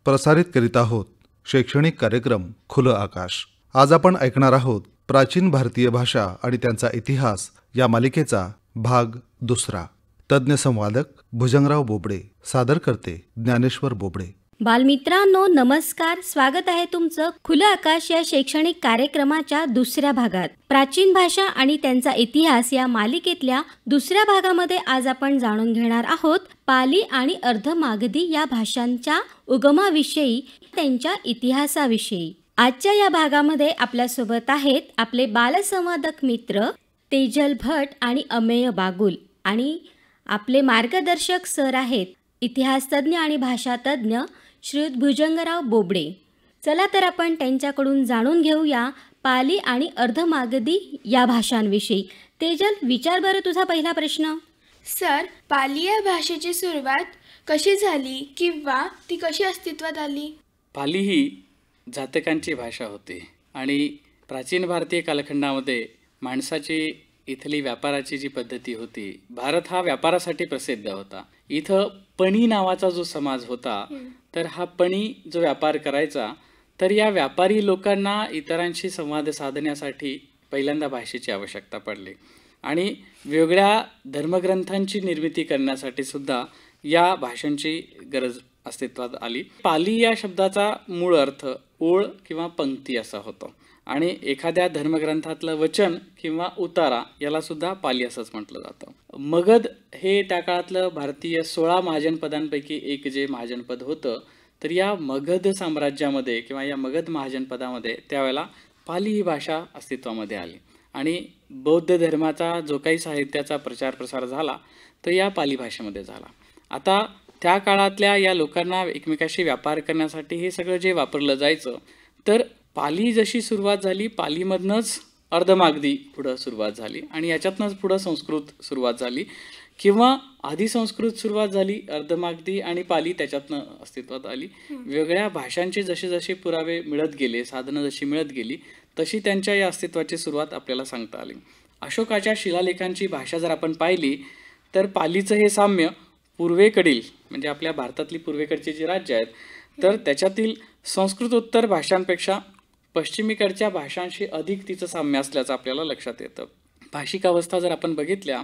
प्रसारित करीत आहोत शैक्षणिक कार्यक्रम खुलं आकाश। आज आपण ऐकणार आहोत प्राचीन भारतीय भाषा आणि त्यांचा इतिहास या मालिकेचा भाग दुसरा। तज्ञ संवादक भुजंगराव बोबडे, सादर करते ज्ञानेश्वर बोबडे। बालमित्रांनो नमस्कार, स्वागत आहे तुमचं खुलं आकाश या शैक्षणिक कार्यक्रमाच्या दुसऱ्या भागात। प्राचीन भाषा आणि त्यांचा इतिहास या मालिकेतल्या दुसऱ्या भागामध्ये आज आपण जाणून घेणार आहोत पाली आणि अर्धमागधी या भाषांच्या उगमाविषयी, त्यांच्या इतिहासाविषयी। आजच्या या भागामध्ये आपल्यासोबत आहेत आपले बालसंवादक मित्र तेजल भट आणि अमेय बागुल, आणि आपले मार्गदर्शक सर आहेत इतिहास तज्ञ आणि भाषा तज्ञ श्रीयुत भुजंगराव बोबडे। चला तर आपण त्यांच्याकडून जाणून घेऊया पाली आणि अर्धमागधी या भाषांविषयी। तेजल, विचार बरं तुझा पहिला प्रश्न। सर, पाली या भाषेची सुरुवात कशी झाली किंवा ती कशी अस्तित्वात आली? पाली ही जातकांची भाषा होती आणि प्राचीन भारतीय कालखंडामध्ये माणसाची इथली व्यापाराची जी पद्धती होती, भारत हा व्यापारासाठी प्रसिद्ध होता। इथं पणी नावाचा जो समाज होता, तर हा पणी जो व्यापार करायचा, तर या व्यापारी लोकांना इतरांशी संवाद साधण्यासाठी पहिल्यांदा भाषेची आवश्यकता पडली आणि वेगळ्या धर्मग्रंथांची निर्मिती करण्यासाठी सुद्धा या भाषांची गरज अस्तित्वात आली। पाली या शब्दाचा मूळ अर्थ ओळ किंवा पंक्ती असा होतो आणि एखाद्या धर्मग्रंथातलं वचन किंवा उतारा याला सुद्धा पाली असंच म्हटलं जातं। मगध हे त्या काळातलं भारतीय 16 महाजनपदांपैकी एक जे महाजनपद होतं, तर या मगध साम्राज्यामध्ये किंवा या मगध महाजनपदामध्ये त्यावेळेला पाली ही भाषा अस्तित्वामध्ये आली आणि बौद्ध धर्माचा जो काही साहित्याचा प्रचार प्रसार झाला तो या पाली भाषेमध्ये झाला। आता त्या काळातल्या या लोकांना एकमेकाशी व्यापार करण्यासाठी हे सगळं जे वापरलं जायचं, तर पाली जशी सुरुवात झाली, पालीमधनंच अर्धमागधी पुढं सुरुवात झाली आणि याच्यातनंच पुढं संस्कृत सुरुवात झाली, किंवा आधी संस्कृत सुरुवात झाली, अर्धमागधी आणि पाली त्याच्यातनं अस्तित्वात आली। वेगळ्या भाषांचे जसे जसे पुरावे मिळत गेले, साधनं जशी मिळत गेली, तशी त्यांच्या या अस्तित्वाची सुरुवात आपल्याला सांगता आली। अशोकाच्या शिलालेखांची भाषा जर आपण पाहिली, तर पालीचं हे साम्य पूर्वेकडील म्हणजे आपल्या भारतातली पूर्वेकडची जी राज्य आहेत, तर त्याच्यातील संस्कृतोत्तर भाषांपेक्षा पश्चिमेकडच्या भाषांशी अधिक तिचं साम्य असल्याचं आपल्याला लक्षात येतं। भाषिक अवस्था जर आपण बघितल्या,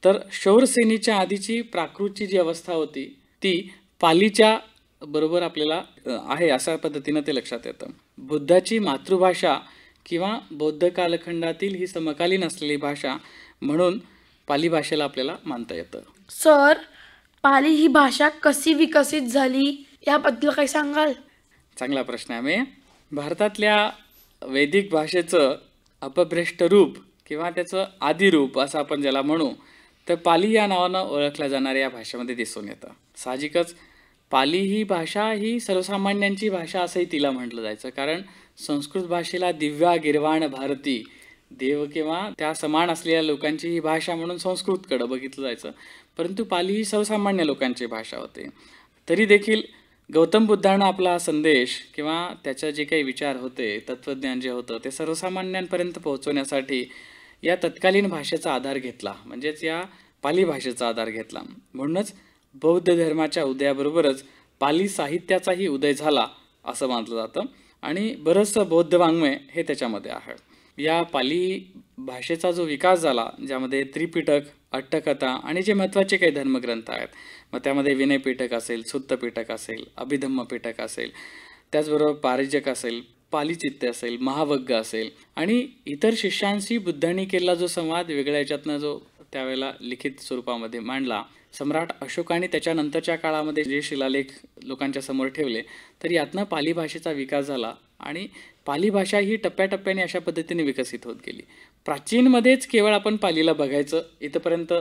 तर शौरसेनीच्या आधीची प्राकृतची जी अवस्था होती ती पालीच्या बरोबर आपल्याला आहे अशा पद्धतीनं ते लक्षात येतं। बुद्धाची मातृभाषा किंवा बौद्ध कालखंडातील ही समकालीन असलेली भाषा म्हणून पाली भाषेला आपल्याला मानता येतं। सर, पाली ही भाषा कशी विकसित झाली याबद्दल काही सांगाल? चांगला प्रश्न आहे। भारतातल्या वैदिक भाषेचं अपभ्रष्ट रूप किंवा त्याचं आदिरूप असं आपण ज्याला म्हणू, तर पाली या नावानं ओळखल्या जाणाऱ्या या भाषेमध्ये दिसून येतं। साहजिकच पाली ही भाषा ही सर्वसामान्यांची भाषा असंही तिला म्हटलं जायचं, कारण संस्कृत भाषेला दिव्या गिरवाण भारती, देव किंवा त्या समान असलेल्या लोकांची ही भाषा म्हणून संस्कृतकडं बघितलं जायचं, परंतु पाली ही सर्वसामान्य लोकांची भाषा होती। तरी देखील गौतम बुद्धानं आपला संदेश किंवा त्याचे जे काही विचार होते, तत्त्वज्ञान जे होतं, ते सर्वसामान्यांपर्यंत पोहोचवण्यासाठी या तत्कालीन भाषेचा आधार घेतला, म्हणजेच या पाली भाषेचा आधार घेतला। म्हणूनच बौद्ध धर्माच्या उदयाबरोबरच पाली साहित्याचाही उदय झाला असं मानलं जातं आणि बरंचसं बौद्ध वाङ्मय हे त्याच्यामध्ये आहे। या पाली भाषेचा जो विकास झाला, ज्यामध्ये त्रिपिटक, अट्टकथा आणि जे महत्त्वाचे काही धर्मग्रंथ आहेत, मग त्यामध्ये विनयपिटक असेल, सुत्तपिटक असेल, अभिधम्मपिटक असेल, त्याचबरोबर पारिजात असेल, पालीचित्ते असेल, महावग्ग असेल आणि इतर शिष्यांशी बुद्धांनी केलेला जो संवाद वेगळ्या याच्यातनं जो त्यावेळेला लिखित स्वरूपामध्ये मांडला, सम्राट अशोकाने त्याच्यानंतरच्या काळामध्ये जे शिलालेख लोकांच्या समोर ठेवले, तर यातनं पाली भाषेचा विकास झाला आणि पाली भाषा ही टप्प्याटप्प्याने अशा पद्धतीने विकसित होत गेली। प्राचीनमध्येच केवळ आपण पालीला बघायचं इथपर्यंत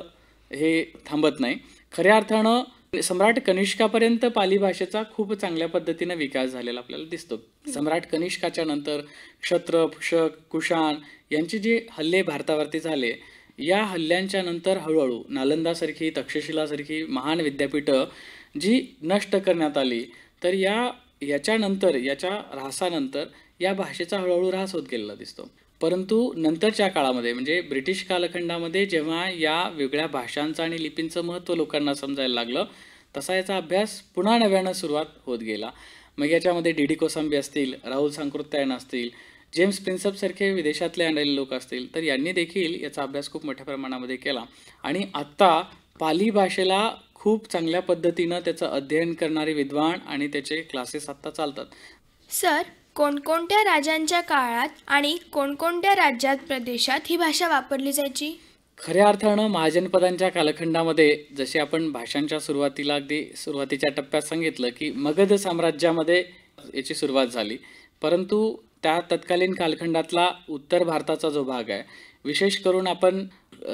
हे थांबत नाही। खऱ्या अर्थानं सम्राट कनिष्कापर्यंत पाली भाषेचा खूप चांगल्या पद्धतीने विकास झालेला आपल्याला दिसतो। सम्राट कनिष्काच्या नंतर क्षत्र, पुषक, कुशाण यांचे जे हल्ले भारतावरती झाले, या हल्ल्यांच्या नंतर हळूहळू नालंदासारखी, तक्षशिलासारखी महान विद्यापीठं जी नष्ट करण्यात आली, तर याच्यानंतर याच्या ऱ्हासानंतर या भाषेचा हळूहळू ऱ्हास होत गेलेला दिसतो। परंतु नंतरच्या काळामध्ये म्हणजे ब्रिटिश कालखंडामध्ये जेव्हा या वेगळ्या भाषांचं आणि लिपींचं महत्त्व लोकांना समजायला लागलं, तसा याचा अभ्यास पुन्हा नव्यानं सुरुवात होत गेला। मग याच्यामध्ये डी डी कोसांबी असतील, राहुल सांकृत्यायन असतील, जेम्स प्रिन्सप सारखे विदेशातले आलेले लोक असतील, तर यांनी देखील याचा अभ्यास खूप मोठ्या प्रमाणामध्ये केला. आणि आत्ता पाली भाषेला खूप चांगल्या पद्धतीनं त्याचं अध्ययन करणारे विद्वान आणि त्याचे क्लासेस आत्ता चालतात. सर, कोणकोणत्या राजांच्या काळात आणि कोणकोणत्या राज्यात प्रदेशात ही भाषा वापरली जायची? खऱ्या अर्थानं महाजनपदांच्या कालखंडामध्ये जसे आपण भाषांच्या सुरुवातीला अगदी सुरुवातीच्या टप्प्यात सांगितलं की मगध साम्राज्यामध्ये याची सुरुवात झाली, परंतु त्या तत्कालीन कालखंडातला उत्तर भारताचा जो भाग आहे, विशेष करून आपण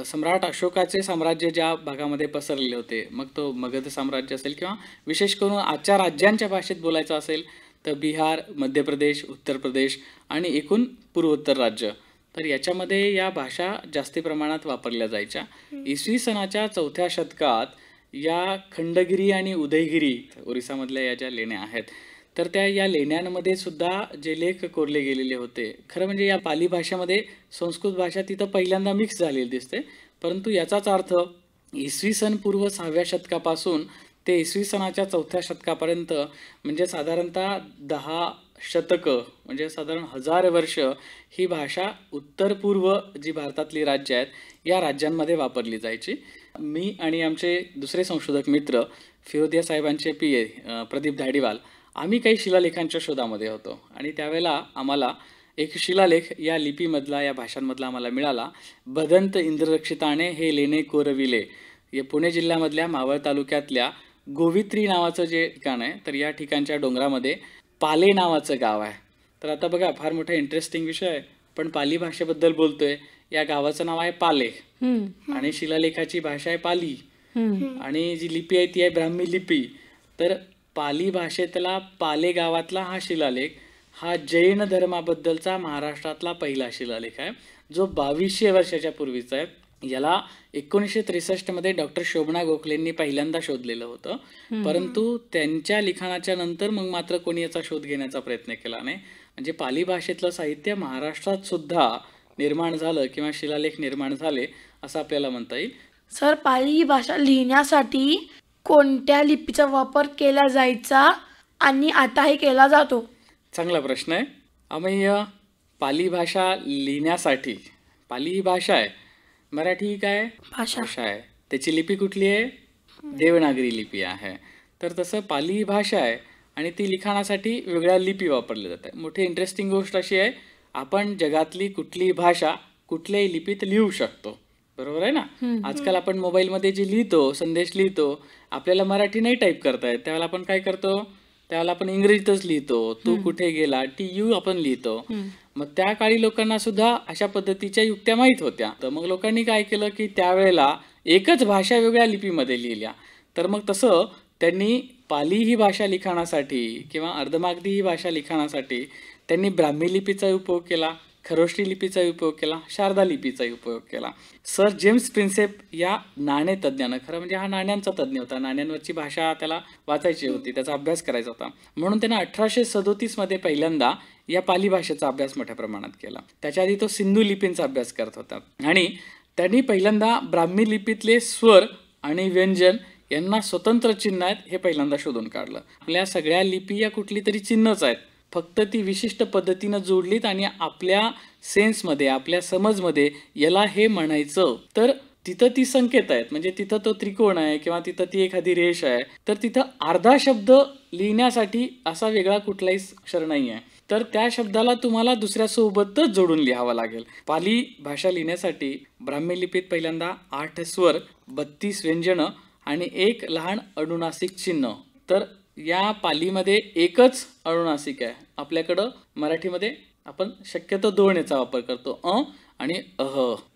सम्राट अशोकाचे साम्राज्य ज्या भागामध्ये पसरलेले होते, मग तो मगध साम्राज्य असेल किंवा विशेष करून आजच्या राज्यांच्या भाषेत बोलायचं असेल तर बिहार, मध्य प्रदेश, उत्तर प्रदेश आणि एकूण पूर्वोत्तर राज्य, तर याच्यामध्ये या भाषा जास्ती प्रमाणात वापरल्या जायच्या. इसवी सनाच्या 4थ्या शतकात या खंडगिरी आणि उदयगिरी ओरिसामधल्या या ज्या लेण्या आहेत, तर त्या या लेण्यांमध्ये सुद्धा जे लेख कोरले गेलेले होते, खरं म्हणजे या पाली भाषेमध्ये संस्कृत भाषा तिथं पहिल्यांदा मिक्स झालेली दिसते, परंतु याचाच अर्थ इसवी सन पूर्व 6व्या शतकापासून ते इसवी सनाच्या 4थ्या शतकापर्यंत म्हणजे साधारणतः 10 शतकं म्हणजे साधारण 1000 वर्ष ही भाषा उत्तर पूर्व जी भारतातली राज्य आहेत या राज्यांमध्ये वापरली जायची. मी आणि आमचे दुसरे संशोधक मित्र फिरोदिया साहेबांचे PA प्रदीप धाडीवाल आम्ही काही शिलालेखांच्या शोधामध्ये होतो आणि त्यावेळेला आम्हाला एक शिलालेख या लिपीमधला, या भाषांमधला आम्हाला मिळाला. बदंत इंद्ररक्षिताने हे लेणे कोरविले, या पुणे जिल्ह्यामधल्या मावळ तालुक्यातल्या गोवित्री नावाचं जे ठिकाण आहे, तर या ठिकाणच्या डोंगरामध्ये पाले नावाचं गाव आहे. तर आता बघा, फार मोठा इंटरेस्टिंग विषय आहे, पण पाली भाषेबद्दल बोलतोय. या गावाचं नाव आहे पाले आणि शिलालेखाची भाषा आहे पाली आणि जी लिपी आहे ती आहे ब्राह्मी लिपी. तर पाली भाषेतला पाले गावातला हा शिलालेख हा जैन धर्माबद्दलचा महाराष्ट्रातला पहिला शिलालेख आहे, जो 2200 वर्षाच्या पूर्वीचा आहे. याला 1963 मध्ये डॉक्टर शोभना गोखलेंनी पहिल्यांदा शोधलेलं होतं, परंतु त्यांच्या लिखाणाच्या नंतर मग मात्र कोणी याचा शोध घेण्याचा प्रयत्न केला नाही. म्हणजे पाली भाषेतलं साहित्य महाराष्ट्रात सुद्धा निर्माण झालं किंवा शिलालेख निर्माण झाले असं आपल्याला म्हणता येईल. सर, पाली ही भाषा लिहिण्यासाठी कोणत्या लिपीचा वापर केला जायचा आणि आताही केला जातो? चांगला प्रश्न आहे. आम्ही पाली भाषा लिहिण्यासाठी, पाली ही भाषा आहे, मराठी ही काय भाषा आहे, त्याची लिपी कुठली आहे? देवनागरी लिपी आहे. तर तसं पाली ही भाषा आहे आणि ती लिखाणासाठी वेगळ्या लिपी वापरल्या जातात. मोठी इंटरेस्टिंग गोष्ट अशी आहे, आपण जगातली कुठलीही भाषा कुठल्याही लिपीत लिहू शकतो, बरोबर आहे ना. आजकाल आपण मोबाईलमध्ये जे लिहितो, संदेश लिहितो, आपल्याला मराठी नाही टाईप करता येत, त्यावेळेला आपण काय करतो, त्यावेळेला आपण इंग्रजीतच लिहितो. तू कुठे गेला, TU आपण लिहितो. मग त्या काळी लोकांना सुद्धा अशा पद्धतीच्या युक्त्या माहीत होत्या. तर मग लोकांनी काय केलं की त्यावेळेला एकच भाषा वेगळ्या लिपीमध्ये लिहिल्या. तर मग तसं त्यांनी पाली ही भाषा लिखाणासाठी किंवा अर्धमागधी ही भाषा लिखाणासाठी त्यांनी ब्राह्मी लिपीचा उपयोग केला, खरोष्टी लिपीचा उपयोग केला, शारदा लिपीचा उपयोग केला. सर जेम्स प्रिन्सेप या नाणेतज्ञानं, खरं म्हणजे हा नाण्यांचा तज्ज्ञ होता, नाण्यांवरची भाषा त्याला वाचायची होती, त्याचा अभ्यास करायचा होता, म्हणून त्यानं 1837 मध्ये पहिल्यांदा या पाली भाषेचा अभ्यास मोठ्या प्रमाणात केला. त्याच्या आधी तो सिंधू लिपींचा अभ्यास करत होता आणि त्यांनी पहिल्यांदा ब्राह्मी लिपीतले स्वर आणि व्यंजन यांना स्वतंत्र चिन्ह आहेत हे पहिल्यांदा शोधून काढलं. आपल्या सगळ्या लिपी या कुठली तरी चिन्हच आहेत, फक्त ती विशिष्ट पद्धतीनं जोडलीत आणि आपल्या सेन्समध्ये, आपल्या समजमध्ये याला हे म्हणायचं, तर तिथं ती संकेत आहेत. म्हणजे तिथं तो त्रिकोण आहे किंवा तिथं ती एखादी रेष आहे, तर तिथं अर्धा शब्द लिहिण्यासाठी असा वेगळा कुठलाही अक्षर नाही आहे, तर त्या शब्दाला तुम्हाला दुसऱ्या सोबतच जोडून लिहावं लागेल. पाली भाषा लिहिण्यासाठी ब्राह्मी लिपीत पहिल्यांदा 8 स्वर, 32 व्यंजनं आणि एक लहान अनुनासिक चिन्ह. तर या पालीमध्ये एकच अनुनासिक आहे. आपल्याकडं मराठीमध्ये आपण शक्यतो 2 याचा वापर करतो, आणि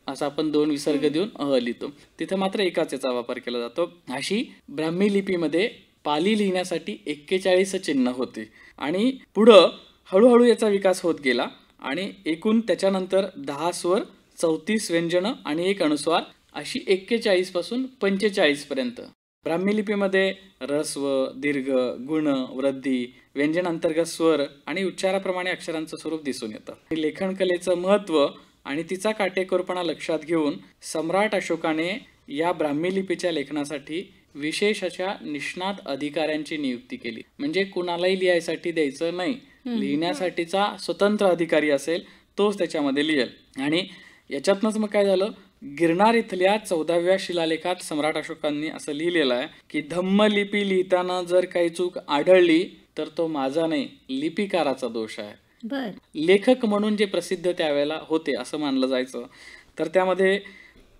असा आपण 2 विसर्ग देऊन लिहितो, तिथं मात्र एकाच याचा वापर केला जातो. अशी ब्राह्मी लिपीमध्ये पाली लिहिण्यासाठी 41 चिन्ह होती आणि पुढं हळूहळू याचा विकास होत गेला आणि एकूण त्याच्यानंतर 10 स्वर, 34 व्यंजनं आणि एक अनुस्वार अशी 41 पासून 45 पर्यंत. ब्राह्मी लिपीमध्ये रस्व, दीर्घ, गुण, वृद्धी, व्यंजन अंतर्गत स्वर आणि उच्चाराप्रमाणे अक्षरांचं स्वरूप दिसून येतं. लेखन कलेचं महत्त्व आणि तिचा काटेकोरपणा लक्षात घेऊन सम्राट अशोकाने या ब्राह्मी लिपीच्या लेखनासाठी विशेष अशा निष्णात अधिकाऱ्यांची नियुक्ती केली. म्हणजे कुणालाही लिहायसाठी द्यायचं नाही, लिहिण्यासाठीचा स्वतंत्र अधिकारी असेल तोच त्याच्यामध्ये लिहेल. आणि याच्यातनंच मग काय झालं, गिरनार इथल्या 14व्या शिलालेखात सम्राट अशोकांनी असं लिहिलेलं आहे की धम्म लिपी लिहिताना जर काही चूक आढळली तर तो माझा नाही, लिपिकाराचा दोष आहे. बर. लेखक म्हणून जे प्रसिद्ध त्यावेळेला होते असं मानलं जायचं, तर त्यामध्ये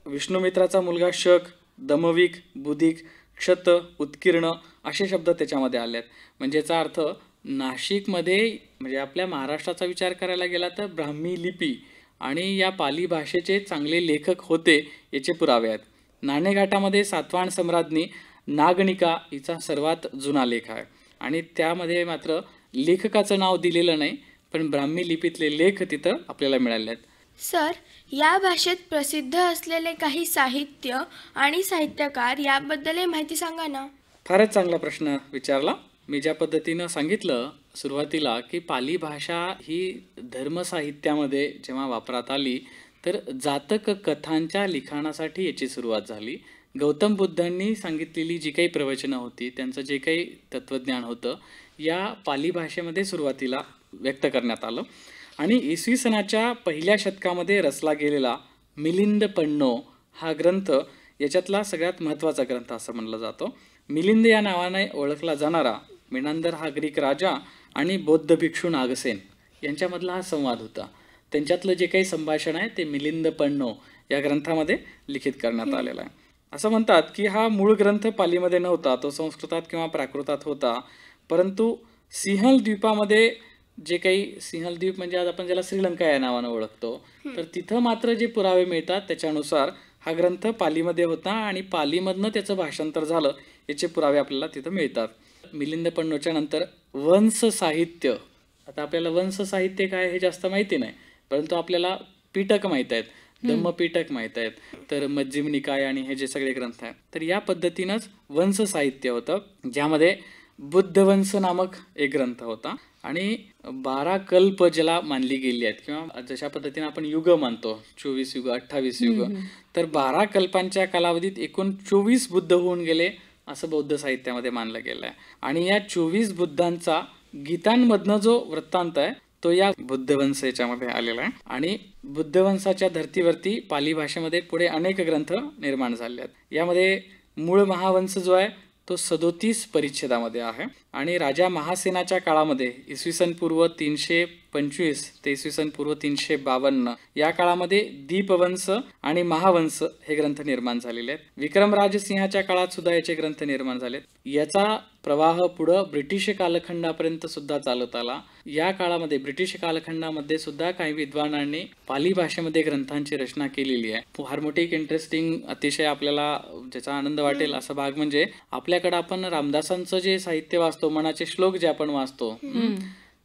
विष्णुमित्राचा मुलगा शक, दमविक, बुधिक, क्षत, उत्कीर्ण असे शब्द त्याच्यामध्ये आले आहेत. म्हणजे याचा अर्थ नाशिकमध्ये म्हणजे आपल्या महाराष्ट्राचा विचार करायला गेला तर ब्राह्मी लिपी आणि या पाली भाषेचे चांगले लेखक होते याचे पुरावे आहेत. नाणेघाटामध्ये सातवाहन सम्राज्ञी नागनिका हिचा सर्वात जुना लेख आहे आणि त्यामध्ये मात्र लेखकाचं नाव दिलेलं नाही, पण ब्राह्मी लिपीतले लेख तिथं आपल्याला मिळाले आहेत. सर, या भाषेत प्रसिद्ध असलेले काही साहित्य आणि साहित्यकार याबद्दल माहिती सांगा ना. फारच चांगला प्रश्न विचारला. मी ज्या पद्धतीनं सांगितलं सुरुवातीला की पाली भाषा ही धर्मसाहित्यामध्ये जेव्हा वापरात आली तर जातक कथांच्या लिखाणासाठी याची सुरुवात झाली. गौतम बुद्धांनी सांगितलेली जी काही प्रवचनं होती, त्यांचं जे काही तत्त्वज्ञान होतं, या पाली भाषेमध्ये सुरुवातीला व्यक्त करण्यात आलं. आणि इसवी सनाच्या पहिल्या शतकामध्ये रचला गेलेला मिलिंद पन्नो हा ग्रंथ याच्यातला सगळ्यात महत्त्वाचा ग्रंथ असं म्हणलं जातं. मिलिंद या नावाने ओळखला जाणारा मेनांदर हा ग्रीक राजा आणि बौद्ध भिक्षू नागसेन यांच्यामधला हा संवाद होता. त्यांच्यातलं जे काही संभाषण आहे ते मिलिंद पन्नो या ग्रंथामध्ये लिखित करण्यात आलेला आहे. असं म्हणतात की हा मूळ ग्रंथ पालीमध्ये नव्हता, तो संस्कृतात किंवा प्राकृतात होता. परंतु सिंहल द्वीपामध्ये जे काही, सिंहल द्वीप म्हणजे आज आपण ज्याला श्रीलंका या नावानं ओळखतो, तर तिथं मात्र जे पुरावे मिळतात त्याच्यानुसार हा ग्रंथ पालीमध्ये होता आणि पालीमधनं त्याचं भाषांतर झालं याचे पुरावे आपल्याला तिथं मिळतात. मिलिंद पन्नोच्या नंतर वंश साहित्य. आता आपल्याला वंश साहित्य काय हे जास्त माहिती नाही, परंतु आपल्याला पीठक माहीत आहेत, धम्मपीठक माहीत आहेत, तर मज्जिम निकाय आणि हे जे सगळे ग्रंथ आहेत, तर या पद्धतीनंच वंश साहित्य होतं, ज्यामध्ये बुद्धवंश नामक एक ग्रंथ होता आणि 12 कल्प ज्याला मानली गेली आहेत किंवा जशा पद्धतीने आपण युग मानतो, 24 युग, 28 युग, तर 12 कल्पांच्या कालावधीत एकूण 24 बुद्ध होऊन गेले असं बौद्ध साहित्यामध्ये मानलं गेलं आहे. आणि या 24 बुद्धांचा गीतांमधनं जो वृत्तांत आहे तो या बुद्धवंश याच्यामध्ये आलेला आहे. आणि बुद्धवंशाच्या धर्तीवरती पाली भाषेमध्ये पुढे अनेक ग्रंथ निर्माण झाले आहेत. यामध्ये मूळ महावंश जो आहे तो 37 परिच्छेदामध्ये आहे आणि राजा महासेनाच्या काळामध्ये इसवी सन पूर्व 325 ते इसवी सन पूर्व 352 या काळामध्ये दीपवंश आणि महावंश हे ग्रंथ निर्माण झालेले आहेत. विक्रमराज सिंहाच्या काळात सुद्धा याचे ग्रंथ निर्माण झालेत. याचा प्रवाह पुढं ब्रिटिश कालखंडापर्यंत सुद्धा चालत आला. या काळामध्ये ब्रिटिश कालखंडामध्ये सुद्धा काही विद्वानांनी पाली भाषेमध्ये ग्रंथांची रचना केलेली आहे. फार मोठी एक इंटरेस्टिंग, अतिशय आपल्याला ज्याचा आनंद वाटेल असा भाग म्हणजे आपल्याकडे आपण रामदासांचं जे साहित्य वाचतो, मनाचे श्लोक जे आपण वाचतो,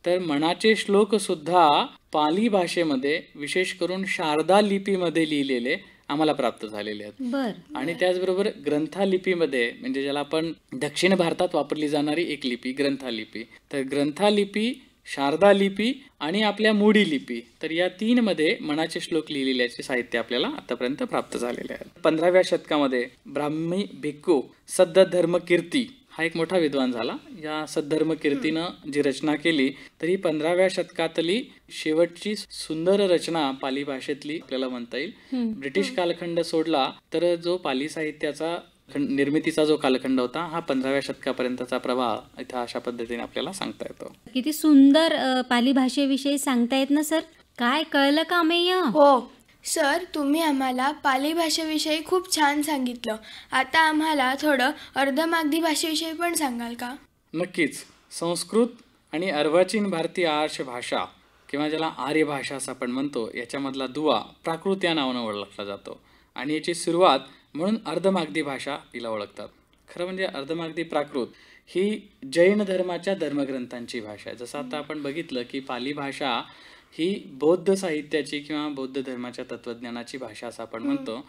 तर मनाचे श्लोक सुद्धा पाली भाषेमध्ये विशेष करून शारदा लिपीमध्ये लिहिलेले आम्हाला प्राप्त झालेले आहेत. आणि त्याचबरोबर ग्रंथालिपीमध्ये म्हणजे ज्याला आपण दक्षिण भारतात वापरली जाणारी एक लिपी ग्रंथालिपी, तर ग्रंथालिपी, शारदा लिपी आणि आपल्या मोडी लिपी, तर या 3 मध्ये मनाचे श्लोक लिहिलेल्याचे साहित्य आपल्याला आतापर्यंत प्राप्त झालेले आहे. 15व्या शतकामध्ये ब्राह्मी भिक्खू सद्धर्म कीर्ती हा एक मोठा विद्वान झाला. या सद्धर्म कीर्तीनं जी रचना केली तर ही 15व्या शतकातली शेवटची सुंदर रचना पाली भाषेतली आपल्याला म्हणता येईल. ब्रिटिश कालखंड सोडला तर जो पाली साहित्याचा निर्मितीचा जो कालखंड होता हा 15व्या शतकापर्यंतचा प्रवाह इथं अशा पद्धतीने आपल्याला सांगता येतो. किती सुंदर पाली भाषेविषयी सांगतायत ना सर. काय कळलं का अमेय? हो सर, तुम्ही आम्हाला पाली भाषेविषयी खूप छान सांगितलं. आता आम्हाला थोडं अर्धमागधी भाषेविषयी पण सांगाल का? नक्कीच. संस्कृत आणि अर्वाचीन भारतीय आर्ष भाषा किंवा ज्याला आर्य भाषा असं आपण म्हणतो, याच्यामधला दुवा प्राकृत या नावानं ओळखला जातो आणि याची सुरुवात म्हणून अर्धमागधी भाषा हिला ओळखतात. खरं म्हणजे अर्धमागधी प्राकृत ही जैन धर्माच्या धर्मग्रंथांची भाषा आहे. जसं आता आपण बघितलं की पाली भाषा ही बौद्ध साहित्याची किंवा बौद्ध धर्माच्या तत्त्वज्ञानाची भाषा असं आपण म्हणतो,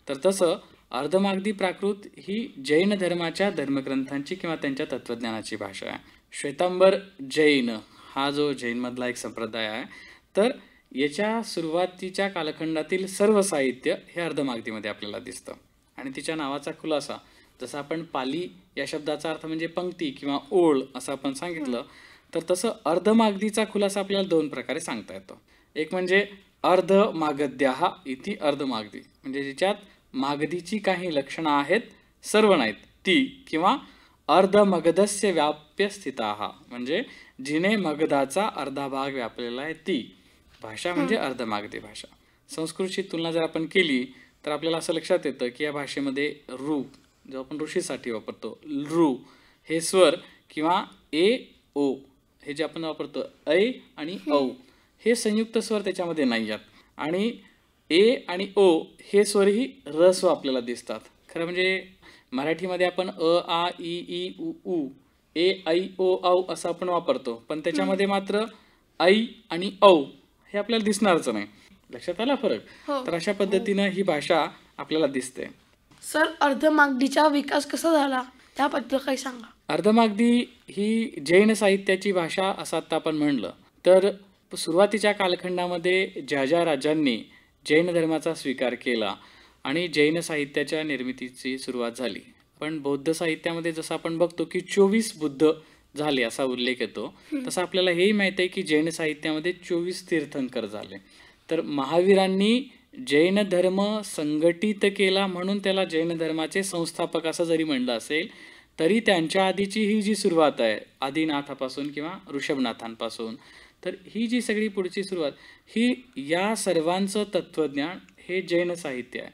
तर तसं अर्धमागधी प्राकृत ही जैन धर्माच्या धर्मग्रंथांची किंवा त्यांच्या तत्त्वज्ञानाची भाषा आहे. श्वेतांबर जैन हा जो जैनमधला एक संप्रदाय आहे, तर याच्या सुरुवातीच्या कालखंडातील सर्व साहित्य हे अर्धमागधीमध्ये आपल्याला दिसतं आणि तिच्या नावाचा खुलासा जसं आपण पाली या शब्दाचा अर्थ म्हणजे पंक्ती किंवा ओळ असं आपण सांगितलं, तर तसं अर्धमागधीचा खुलासा आपल्याला 2 प्रकारे सांगता येतो. एक म्हणजे अर्धमागध्याः इति अर्धमागधी, म्हणजे ज्याच्यात मागधीची काही लक्षणं आहेत, सर्व नाहीत ती, किंवा अर्धमगधस्य व्याप्य स्थिताः, म्हणजे जिने मगधाचा अर्धा भाग व्यापलेला आहे ती भाषा म्हणजे अर्धमागधी भाषा. संस्कृतची तुलना जर आपण केली तर आपल्याला असं लक्षात येतं की या भाषेमध्ये ऋ, जो आपण ऋषीसाठी वापरतो, ऋ हे स्वर किंवा ए ओ हे जे आपण वापरतो ऐ आणि औ हे संयुक्त स्वर त्याच्यामध्ये नाही आहेत, आणि ए आणि ओ हे स्वरही रस्व आपल्याला दिसतात. खरं म्हणजे मराठीमध्ये आपण अ आ इ ई उ ऊ ए ऐ ओ औ असं आपण वापरतो, पण त्याच्यामध्ये मात्र ऐ आणि औ हे आपल्याला दिसणारच नाही. लक्षात आला फरक? तर अशा पद्धतीनं ही भाषा आपल्याला दिसते. सर, अर्धमागधीचा विकास कसा झाला त्याबद्दल काही सांगा. अर्धमागधी ही जैन साहित्याची भाषा असं आता आपण म्हणलं तर सुरुवातीच्या कालखंडामध्ये ज्या राजांनी जैन धर्माचा स्वीकार केला आणि जैन साहित्याच्या निर्मितीची सुरुवात झाली. पण बौद्ध साहित्यामध्ये जसं आपण बघतो की 24 बुद्ध झाले असा उल्लेख येतो, तसं आपल्याला हेही माहीत आहे की जैन साहित्यामध्ये 24 तीर्थंकर झाले. तर महावीरांनी जैन धर्म संघटित केला म्हणून त्याला जैन धर्माचे संस्थापक असं जरी म्हणलं असेल तरी त्यांच्या आधीची ही जी सुरुवात आहे आदिनाथापासून किंवा ऋषभनाथांपासून, तर ही जी सगळी पुढची सुरुवात ही या सर्वांचं तत्त्वज्ञान हे जैन साहित्य आहे,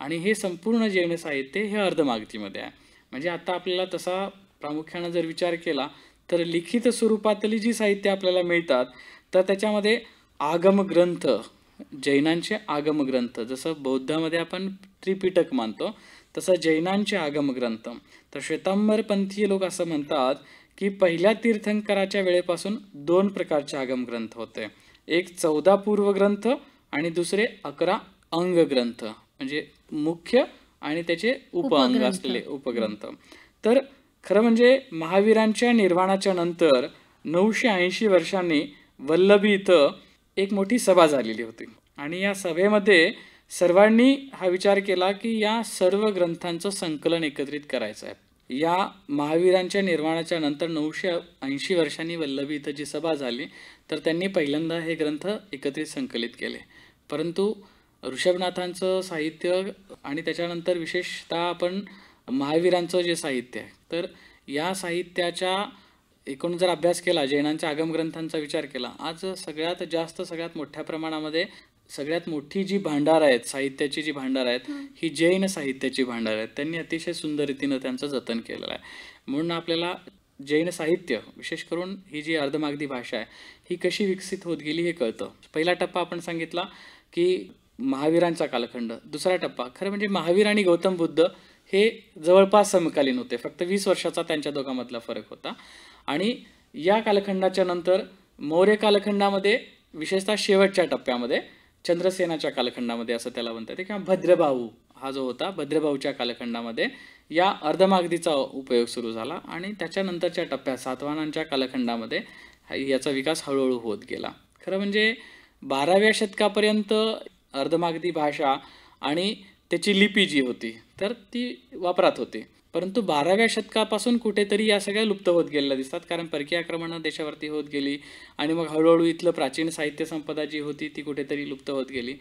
आणि हे संपूर्ण जैन साहित्य हे अर्धमागधीमध्ये आहे. म्हणजे आता आपल्याला तसा प्रामुख्यानं जर विचार केला तर लिखित स्वरूपातली जी साहित्य आपल्याला मिळतात तर त्याच्यामध्ये आगमग्रंथ, जैनांचे आगमग्रंथ, जसं बौद्धामध्ये आपण त्रिपिटक मानतो तसं जैनांचे आगमग्रंथ. तर श्वेतांबरपंथीय लोक असं म्हणतात की पहिल्या तीर्थंकराच्या वेळेपासून 2 प्रकारचे आगमग्रंथ होते. एक 14 पूर्वग्रंथ आणि दुसरे 11 अंगग्रंथ, म्हणजे मुख्य आणि त्याचे उपअंग असलेले उपग्रंथ. तर खरं म्हणजे महावीरांच्या निर्वाणाच्या नंतर 980 वर्षांनी वल्लभी इथं एक मोठी सभा झालेली होती, आणि या सभेमध्ये सर्वांनी हा विचार केला की या सर्व ग्रंथांचं संकलन एकत्रित करायचं आहे. या महावीरांच्या निर्वाणाच्या नंतर 980 वर्षांनी वल्लभी इथं जी सभा झाली तर त्यांनी पहिल्यांदा हे ग्रंथ एकत्रित संकलित केले. परंतु ऋषभनाथांचं साहित्य आणि त्याच्यानंतर विशेषतः आपण महावीरांचं जे साहित्य आहे, तर या साहित्याच्या एकूण जर अभ्यास केला, जैनांच्या आगमग्रंथांचा विचार केला, आज सगळ्यात मोठ्या प्रमाणामध्ये सगळ्यात मोठी जी भांडार आहेत, साहित्याची जी भांडार आहेत, ही जैन साहित्याची भांडार आहेत. त्यांनी अतिशय सुंदर रीतीनं त्यांचं जतन केलेलं आहे. म्हणून आपल्याला जैन साहित्य, विशेष करून ही जी अर्धमागधी भाषा आहे, ही कशी विकसित होत गेली हे कळतं. पहिला टप्पा आपण सांगितला की महावीरांचा कालखंड. दुसरा टप्पा, खरं म्हणजे महावीर आणि गौतम बुद्ध हे जवळपास समकालीन होते, फक्त 20 वर्षाचा त्यांच्या दोघांमधला फरक होता. आणि या कालखंडाच्या नंतर मौर्य कालखंडामध्ये, विशेषतः शेवटच्या टप्प्यामध्ये चंद्रसेनाच्या कालखंडामध्ये असं त्याला म्हणतात, किंवा भद्रभाऊ हा जो होता, भद्रभाऊच्या कालखंडामध्ये या अर्धमागधीचा उपयोग सुरू झाला. आणि त्याच्यानंतरच्या टप्प्यात सातवाहनांच्या कालखंडामध्ये याचा विकास हळूहळू होत गेला. खरं म्हणजे 12व्या शतकापर्यंत अर्धमागधी भाषा आणि त्याची लिपी जी होती तर ती वापरात होती, परंतु 12व्या शतकापासून कुठेतरी या सगळ्या लुप्त होत गेलेल्या दिसतात, कारण परकीय आक्रमणं देशावरती होत गेली आणि मग हळूहळू इथलं प्राचीन साहित्य संपदा जी होती ती कुठेतरी लुप्त होत गेली.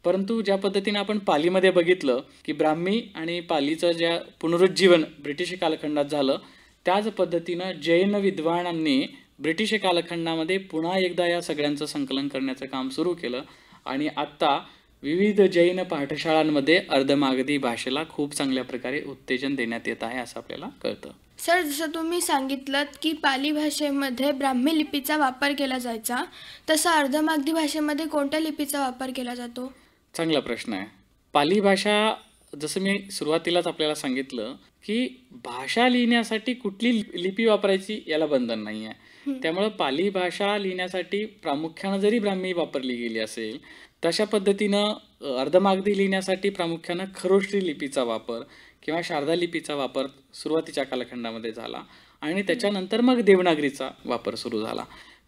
परंतु ज्या पद्धतीनं आपण पालीमध्ये बघितलं की ब्राह्मी आणि पालीचं ज्या पुनरुज्जीवन ब्रिटिश कालखंडात झालं, त्याच पद्धतीनं जैन विद्वानांनी ब्रिटिश कालखंडामध्ये पुन्हा एकदा या सगळ्यांचं संकलन करण्याचं काम सुरू केलं. आणि आत्ता विविध जैन पाठशाळांमध्ये अर्धमागधी भाषेला खूप चांगल्या प्रकारे उत्तेजन देण्यात येत आहे असं आपल्याला कळतं. सर, जसं तुम्ही सांगितलं की पाली भाषेमध्ये ब्राह्मी लिपीचा वापर केला जायचा, तसा अर्धमागधी भाषेमध्ये कोणत्या लिपीचा वापर केला जातो? चांगला प्रश्न आहे. पाली भाषा, जसं मी सुरुवातीलाच आपल्याला सांगितलं की भाषा लिहिण्यासाठी कुठली लिपी वापरायची याला बंधन नाही आहे. त्यामुळं पाली भाषा लिहिण्यासाठी प्रामुख्यानं जरी ब्राह्मी वापरली गेली असेल, तशा पद्धतीनं अर्धमागधी लिहिण्यासाठी प्रामुख्यानं खरोष्टी लिपीचा वापर किंवा शारदा लिपीचा वापर सुरुवातीच्या कालखंडामध्ये झाला, आणि त्याच्यानंतर मग देवनागरीचा वापर सुरू झाला.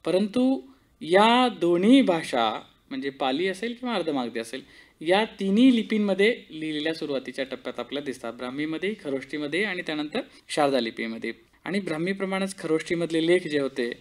परंतु या दोन्ही भाषा म्हणजे पाली असेल किंवा अर्धमागधी असेल, या तिन्ही लिपींमध्ये लिहिलेल्या सुरुवातीच्या टप्प्यात आपल्याला दिसतात. ब्राह्मीमध्ये, खरोष्टीमध्ये आणि त्यानंतर शारदा लिपीमध्ये. आणि ब्राह्मीप्रमाणेच खरोष्टीमधले लेख जे होते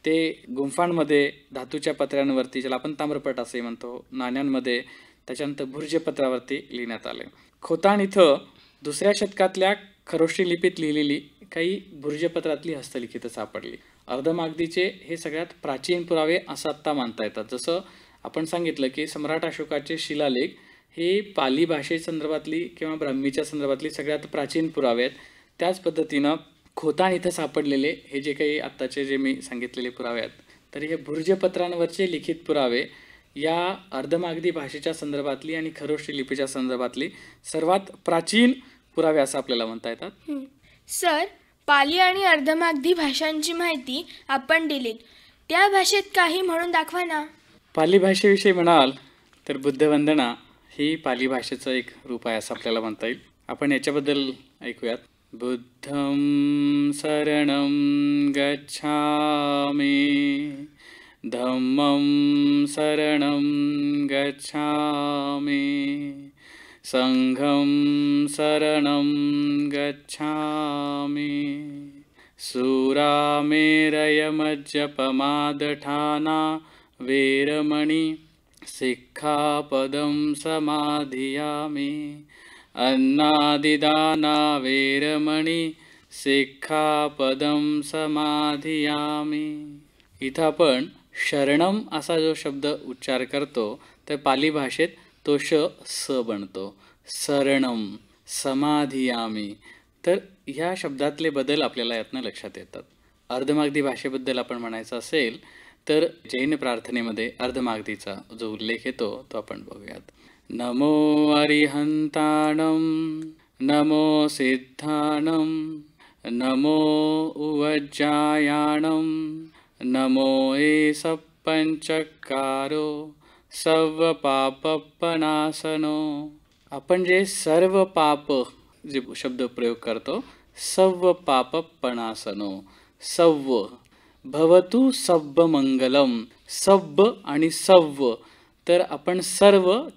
ते गुंफांमध्ये, धातूच्या पत्र्यांवरती, ज्याला आपण ताम्रपट असे म्हणतो, नाण्यांमध्ये, त्याच्यानंतर भुर्जपत्रावरती लिहिण्यात आले. खोताण इथं 2ऱ्या शतकातल्या खरोष्टी लिपीत लिहिलेली काही भुर्जपत्रातली हस्तलिखितं सापडली. अर्धमागधीचे हे सगळ्यात प्राचीन पुरावे असं आत्ता मानता येतात. जसं आपण सांगितलं की सम्राट अशोकाचे शिलालेख हे पाली भाषेसंदर्भातली किंवा ब्राह्मीच्या संदर्भातली सगळ्यात प्राचीन पुरावे आहेत. त्याच पद्धतीनं खोताण इथं सापडलेले हे जे काही आत्ताचे जे मी सांगितलेले पुरावे आहेत, तर हे भुर्जपत्रांवरचे लिखित पुरावे या अर्धमागधी भाषेच्या संदर्भातली आणि खरोष्टी लिपीच्या संदर्भातली सर्वात प्राचीन पुरावे असं आपल्याला म्हणता येतात. सर, पाली आणि अर्धमागधी भाषांची माहिती आपण दिलीत, त्या भाषेत काही म्हणून दाखवा ना. पाली भाषेविषयी म्हणाल तर बुद्धवंदना ही पाली भाषेचं एक रूप आहे असं आपल्याला म्हणता येईल. आपण याच्याबद्दल ऐकूयात. बुद्धं शरणं गच्छामि, धम्मं शरणं गच्छामि, संघं शरणं गच्छामि, सुरामेरयमज्जपमादठाना वेरमणि सिक्खापदं समाधियामि, अन्नादिदाना वेरमणि सिक्खापदं समाधियामि. इथं आपण शरणम असा जो शब्द उच्चार करतो तर पाली भाषेत तो स बनतो. शरणम, समाधियामी. तर ह्या शब्दातले बदल आपल्याला यातनं लक्षात येतात. अर्धमागधी भाषेबद्दल आपण म्हणायचं असेल तर जैन प्रार्थनेमध्ये अर्धमागधीचा जो उल्लेख येतो तो आपण बघूयात. नमो अरिहंताणं, नमो सिद्धाणं, नमो उवज्जायाणं, नमो एष पंचकारो सर्व पापपनासनो. आपण जे सर्व पाप जे शब्द प्रयोग करतो, सर्व पापपनासनो, सव्व भवतु सव्व मंगलम. सव्व आणि सव्व, तर आपण सर्व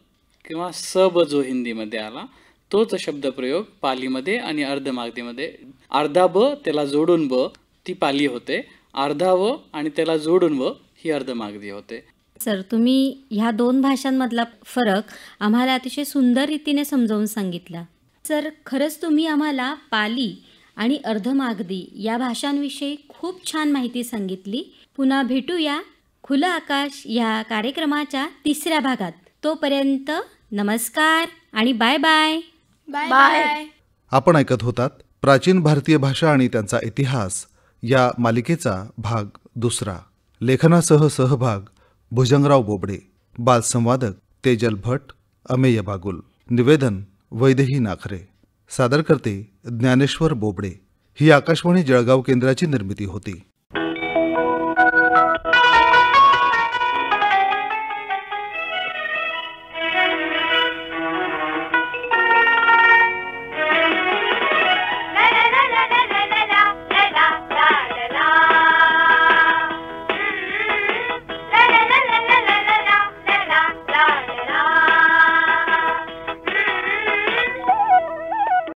किंवा सब जो हिंदीमध्ये आला तोच शब्दप्रयोग पालीमध्ये आणि अर्धमागधीमध्ये. अर्धा ब त्याला जोडून ब ती पाली होते, अर्धा व आणि त्याला जोडून व ही अर्धमागधी होते. सर, तुम्ही ह्या दोन भाषांमधला फरक आम्हाला अतिशय सुंदर रीतीने समजावून सांगितला. सर, खरंच तुम्ही आम्हाला पाली आणि अर्धमागधी या भाषांविषयी खूप छान माहिती सांगितली. पुन्हा भेटूया खुलं आकाश या कार्यक्रमाच्या 3ऱ्या भागात. तोपर्यंत नमस्कार आणि bye bye. Bye bye. Bye. आपण ऐकत होतात प्राचीन भारतीय भाषा आणि त्यांचा इतिहास या मालिकेचा भाग 2. लेखनासह सहभाग भुजंगराव बोबडे, बालसंवादक तेजल भट, अमेय बागुल, निवेदन वैदेही नाखरे, सादरकर्ते ज्ञानेश्वर बोबडे. ही आकाशवाणी जळगाव केंद्राची निर्मिती होती.